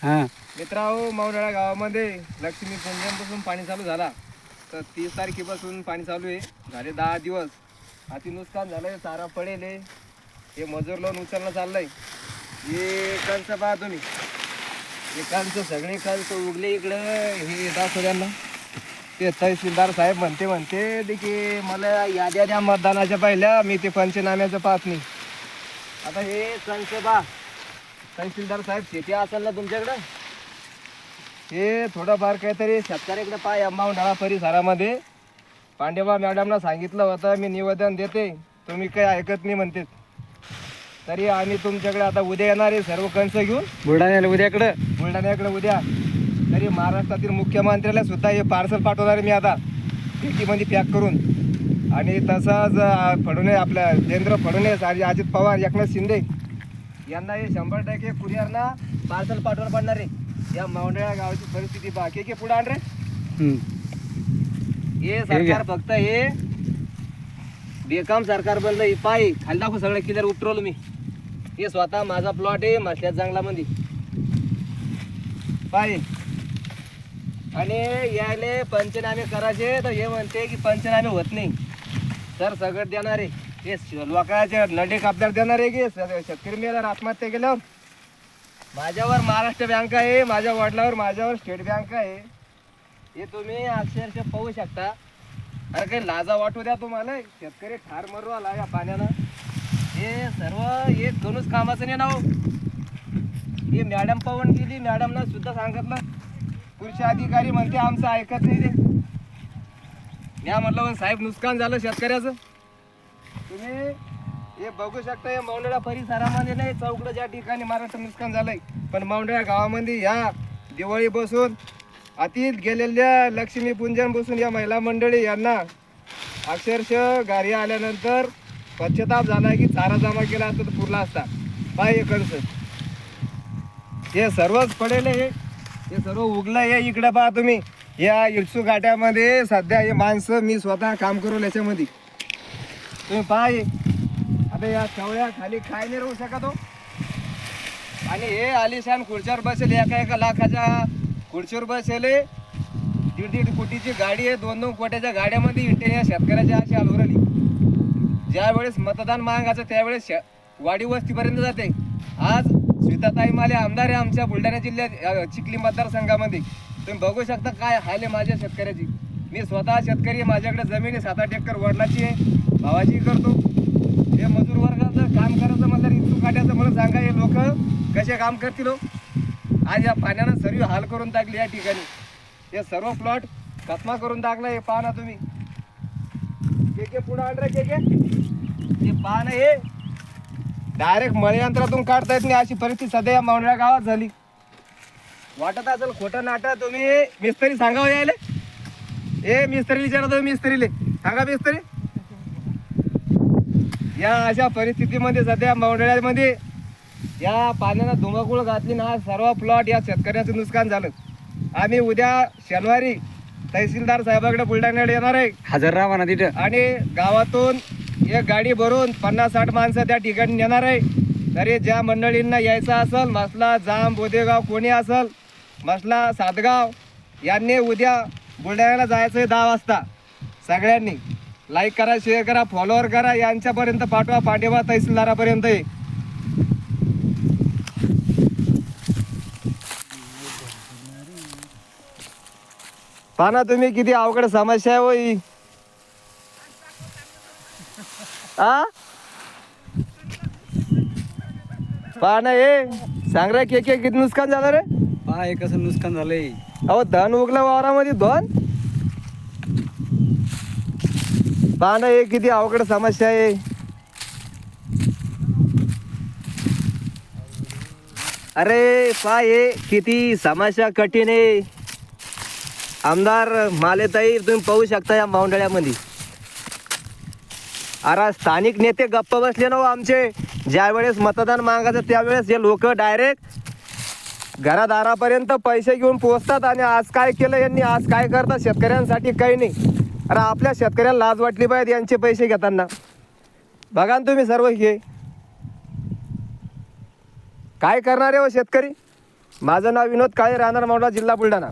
हां मित्रांनो, मौंडाळा गावामध्ये लक्ष्मी पूजनपासून पाणी चालू झाला तर 30 तारखेपासून पाणी चालू आहे. झाले 10 दिवस. अति नुकसान झालंय, चारा पडेल आहे. हे मजूर लावून उचलणं चाललंय. हे कंस पहा तुम्ही, हे कंस सगळे कंस उगले इकडं. हे दाखवल्यांना ते तहसीलदार साहेब म्हणते की मला याद्या द्या मतदानाच्या पहिल्या, मी ते पंचनाम्याचं पाहत नाही. आता हे कंस पहा. तहसीलदार साहेब, शेती असेल ना तुमच्याकडं? हे थोडंफार काहीतरी शेतकऱ्याकडे पाय अंबावंडाळा परिसरामध्ये पांडेबा मॅडमना सांगितलं होतं मी निवेदन देते, तुम्ही काही ऐकत नाही म्हणते. तरी आम्ही तुमच्याकडे आता उद्या येणार आहे सर्व कंस घेऊन बुलढाण्याला बुलढाण्याकडे उद्या. तरी महाराष्ट्रातील मुख्यमंत्र्याला सुद्धा हे पार्सल पाठवणार आहे मी आता पेटीमध्ये पॅक करून. आणि तसंच फडणवीस, आपल्या देवेंद्र फडणवीस आणि अजित पवार, एकनाथ शिंदे यांना हे 100% कुरिअरना पार्सल पाठवणं पडणार आहे. या मौंडाळा गावाची परिस्थिती बाकी की पुढे आण रे. हे सरकार फक्त हे बेकाम सरकार बनलं. पाय खाली दाखव, सगळं क्लिअर उतरवलं मी. हे स्वतः माझा प्लॉट आहे मसल्या जंगलामध्ये पाय. आणि यायले पंचनामे करायचे तर हे म्हणते की पंचनामे होत नाही. सर सगळं देणार आहे. हे लोकांचे नडे कापदार देणार आहे की शेतकरी मेल्यावर आत्महत्या केल्यावर. माझ्यावर महाराष्ट्र बँक आहे, माझ्या वडिलावर माझ्यावर स्टेट बँक आहे. हे तुम्ही अक्षरशः पाहू शकता. अरे काही लाजा वाटू द्या तुम्हाला. शेतकरी ठार मरू आला या पाण्यानं. हे सर्व एक दोनच कामाचं नाही ना हो. हे मॅडम पाहून गेली, मॅडमना सुद्धा सांगितलं. कृषी अधिकारी म्हणते आमचं ऐकत नाही ते. मी म्हटलं साहेब नुकसान झालं शेतकऱ्याचं. तुम्ही हे बघू शकता. हे मौंडाळा परिसरामध्ये नाही, चौकडं ज्या ठिकाणी महाराष्ट्र नुकसान झालंय, पण मौंडाळा गावामध्ये या दिवाळी बसून अतीत गेलेल्या लक्ष्मी पूजन बसून या महिला मंडळी यांना अक्षरशः गाडी आल्यानंतर पश्चाताप झाला की चारा जमा केला असता तर पुरला असता. पाय हे कंस, हे सर्वच पडेल. हे सर्व उगलं. हे इकडे पहा तुम्ही. या इटसू घाट्यामध्ये सध्या हे माणसं मी स्वतः काम करू याच्यामध्ये. तुम्ही पहा. आता या चवळ्या खाली काय नाही राहू शकत हो. आणि हे आलिशान खुर्च्यावर बसेल, एका लाखाच्या खुर्चीवर बसेल. 1.5 कोटीची गाडी आहे. 2-2 कोट्याच्या गाड्यामध्ये इंटे या शेतकऱ्याच्या अशी हाल उरली. ज्या वेळेस मतदान मागायचं त्यावेळेस वाडी वस्तीपर्यंत जाते. आज स्मिताताई माले आमदार आहे आमच्या बुलढाणा जिल्ह्यात चिखली मतदारसंघामध्ये. तुम्ही बघू शकता काय हाल आहे माझ्या शेतकऱ्याची. मी स्वतः शेतकरी आहे. माझ्याकडे जमीन आहे 7-8 एकर, वडिलाची आहे, भावाची करतो. हे मजूर वर्गाचं काम करायचं म्हणलं इतकं काट्याचं मला सांगा. हे लोक कसे काम करतील हो. आज या पाण्यानं सर्व हाल करून टाकली या ठिकाणी. हे सर्व प्लॉट कचमा करून टाकला. हे पहा ना तुम्ही. के पुढे आण रे के. हे पहा ना, हे डायरेक्ट मळे यंत्रातून काढता येत नाही अशी परिस्थिती सध्या या मौंडाळा गावात झाली. वाटत असेल खोटं नाटक. तुम्ही मिस्त्री सांगावं यायले. ए मिस्त्री विचारा तुम्ही, मिस्त्रीले सांगा. मिस्त्री या अशा परिस्थितीमध्ये सध्या मौंडाळ्यामध्ये या पाण्यानं धुमाकूळ घातली ना. सर्व प्लॉट या शेतकऱ्याचं नुकसान झालं. आम्ही उद्या शनिवारी तहसीलदार साहेबाकडे बुलढाण्याकडे येणार आहे. हजर राहा ना तिथं. आणि गावातून एक गाडी भरून 50-60 माणसं त्या ठिकाणी येणार आहे. तरी ज्या मंडळींना यायचं असेल, मसला जाम बोदेगाव कोणी असेल, मसला सातगाव, यांनी उद्या बुलढाण्याला जायचं आहे 10 वाजता. सगळ्यांनी लाईक करा, शेअर करा, फॉलोअर करा. यांच्यापर्यंत पाठवा, पांडेबा तहसीलदारापर्यंत. पहा ना तुम्ही किती अवघड समस्या आहे होई. पहा ना. हे सांग रे के किती नुकसान झालं रे. पहा हे कसं नुकसान झालंय. अहो धन उगलं वावरामध्ये धन. पहा ना हे किती अवघड समस्या आहे. अरे पहा हे किती समस्या कठीण आहे. आमदार मालेताई तुम्ही पाहू शकता या मौंडाळ्यामध्ये. अरे स्थानिक नेते गप्प बसले ना हो आमचे. ज्या वेळेस मतदान मागायचं त्यावेळेस हे लोक डायरेक्ट घरादारापर्यंत पैसे घेऊन पोहोचतात. आणि आज काय केलं यांनी, आज काय करतात शेतकऱ्यांसाठी, काही नाही. अरे आपल्या शेतकऱ्याला लाज वाटली पाहिजे यांचे पैसे घेताना. बघा ना तुम्ही सर्व हे काय करणार आहे हो शेतकरी. माझं नाव विनोद काळे, राहणार मावळा, जिल्हा बुलढाणा.